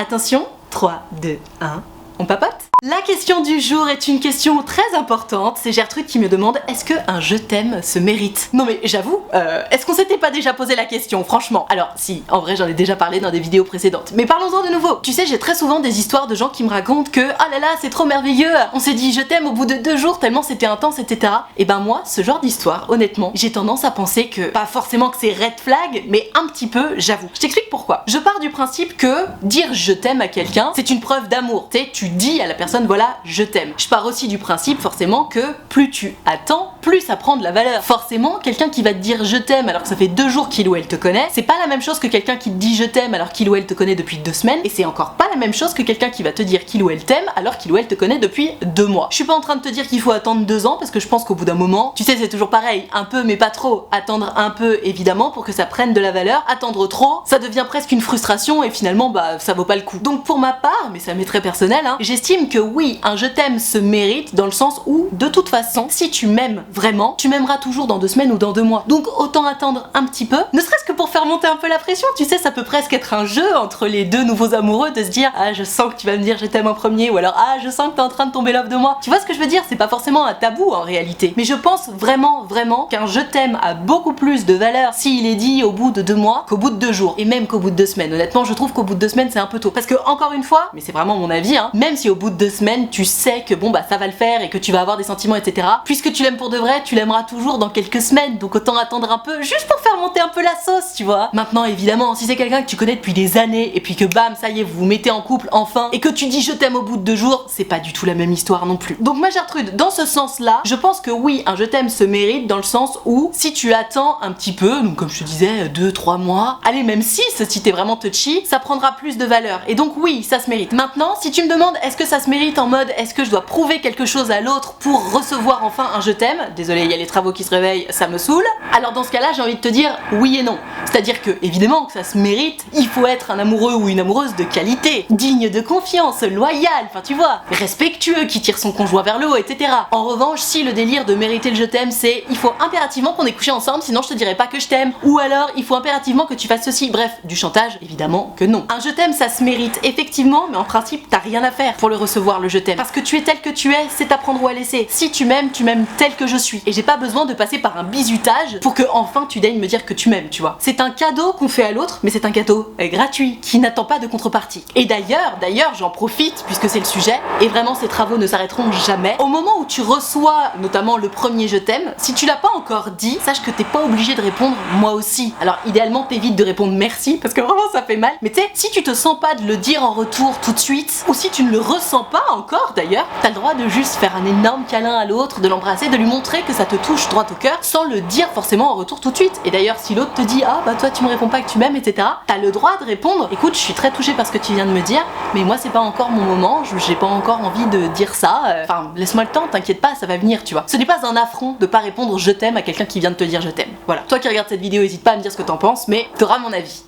Attention, 3, 2, 1... On papote? La question du jour est une question très importante. C'est Gertrude qui me demande, est-ce que un je t'aime se mérite? Non mais j'avoue, est-ce qu'on s'était pas déjà posé la question, franchement? Alors si, en vrai j'en ai déjà parlé dans des vidéos précédentes, mais parlons-en de nouveau. Tu sais, j'ai très souvent des histoires de gens qui me racontent que oh là là, c'est trop merveilleux, on s'est dit je t'aime au bout de 2 jours tellement c'était intense, etc. Et ben moi, ce genre d'histoire, honnêtement, j'ai tendance à penser que, pas forcément que c'est red flag, mais un petit peu, j'avoue. Je t'explique pourquoi. Je pars du principe que dire je t'aime à quelqu'un, c'est une preuve d'amour. Tu sais, tu dis à la personne voilà, je t'aime. Je pars aussi du principe forcément que plus tu attends, plus ça prend de la valeur. Forcément, quelqu'un qui va te dire je t'aime alors que ça fait 2 jours qu'il ou elle te connaît, c'est pas la même chose que quelqu'un qui te dit je t'aime alors qu'il ou elle te connaît depuis 2 semaines, et c'est encore pas la même chose que quelqu'un qui va te dire qu'il ou elle t'aime alors qu'il ou elle te connaît depuis 2 mois. Je suis pas en train de te dire qu'il faut attendre 2 ans parce que je pense qu'au bout d'un moment, tu sais, c'est toujours pareil, un peu mais pas trop. Attendre un peu évidemment pour que ça prenne de la valeur, attendre trop, ça devient presque une frustration et finalement bah ça vaut pas le coup. Donc pour ma part, mais ça m'est très personnel, j'estime que oui, un je t'aime se mérite dans le sens où, de toute façon, si tu m'aimes vraiment, tu m'aimeras toujours dans 2 semaines ou dans 2 mois. Donc autant attendre un petit peu, ne serait-ce que pour faire monter un peu la pression, tu sais, ça peut presque être un jeu entre les 2 nouveaux amoureux de se dire ah je sens que tu vas me dire je t'aime en premier, ou alors ah je sens que t'es en train de tomber love de moi. Tu vois ce que je veux dire? C'est pas forcément un tabou en réalité. Mais je pense vraiment qu'un je t'aime a beaucoup plus de valeur s'il est dit au bout de 2 mois qu'au bout de 2 jours. Et même qu'au bout de 2 semaines. Honnêtement, je trouve qu'au bout de 2 semaines c'est un peu tôt. Parce que encore une fois, mais c'est vraiment mon avis, même si au bout de 2 semaines tu sais que bon bah ça va le faire et que tu vas avoir des sentiments, etc. Puisque tu l'aimes pour de vrai, tu l'aimeras toujours dans quelques semaines, donc autant attendre un peu juste pour faire monter un peu la sauce, tu vois. Maintenant évidemment, si c'est quelqu'un que tu connais depuis des années et puis que bam, ça y est, vous vous mettez en couple enfin et que tu dis je t'aime au bout de 2 jours, c'est pas du tout la même histoire non plus. Donc ma Gertrude, dans ce sens-là, je pense que oui, un je t'aime se mérite dans le sens où si tu attends un petit peu, donc comme je te disais, 2-3 mois, allez même 6 si t'es vraiment touchy, ça prendra plus de valeur. Et donc oui, ça se mérite. Maintenant, si tu me demandes est-ce que ça se mérite en mode est-ce que je dois prouver quelque chose à l'autre pour recevoir enfin un je t'aime, désolé, il y a les travaux qui se réveillent, ça me saoule. Alors dans ce cas-là, j'ai envie de te dire oui et non. C'est-à-dire que évidemment que ça se mérite, il faut être un amoureux ou une amoureuse de qualité, digne de confiance, loyal, enfin tu vois, respectueux, qui tire son conjoint vers le haut, etc. En revanche, si le délire de mériter le je t'aime, c'est il faut impérativement qu'on ait couché ensemble, sinon je te dirai pas que je t'aime, ou alors il faut impérativement que tu fasses ceci, bref, du chantage, évidemment que non. Un je t'aime, ça se mérite effectivement, mais en principe, t'as rien à faire pour le recevoir le je t'aime. Parce que tu es tel que tu es, c'est à prendre ou à laisser. Si tu m'aimes tel que je suis. Et j'ai pas besoin de passer par un bizutage pour que enfin tu daignes me dire que tu m'aimes, tu vois. C'est un cadeau qu'on fait à l'autre, mais c'est un cadeau gratuit, qui n'attend pas de contrepartie. Et d'ailleurs, j'en profite, puisque c'est le sujet, et vraiment ces travaux ne s'arrêteront jamais. Au moment où tu reçois, notamment le premier je t'aime, si tu l'as pas encore dit, sache que t'es pas obligé de répondre moi aussi. Alors idéalement t'évites de répondre merci, parce que vraiment ça fait mal. Mais tu sais, si tu te sens pas de le dire en retour tout de suite, ou si tu ne le ressens pas encore d'ailleurs, t'as le droit de juste faire un énorme câlin à l'autre, de l'embrasser, de lui montrer que ça te touche droit au cœur, sans le dire forcément en retour tout de suite. Et d'ailleurs, si l'autre te dit ah bah toi tu me réponds pas que tu m'aimes, etc., t'as le droit de répondre écoute, je suis très touchée par ce que tu viens de me dire, mais moi c'est pas encore mon moment, j'ai pas encore envie de dire ça, enfin laisse-moi le temps, t'inquiète pas, ça va venir, tu vois. Ce n'est pas un affront de pas répondre je t'aime à quelqu'un qui vient de te dire je t'aime. Voilà. Toi qui regardes cette vidéo, hésite pas à me dire ce que t'en penses, mais t'auras mon avis.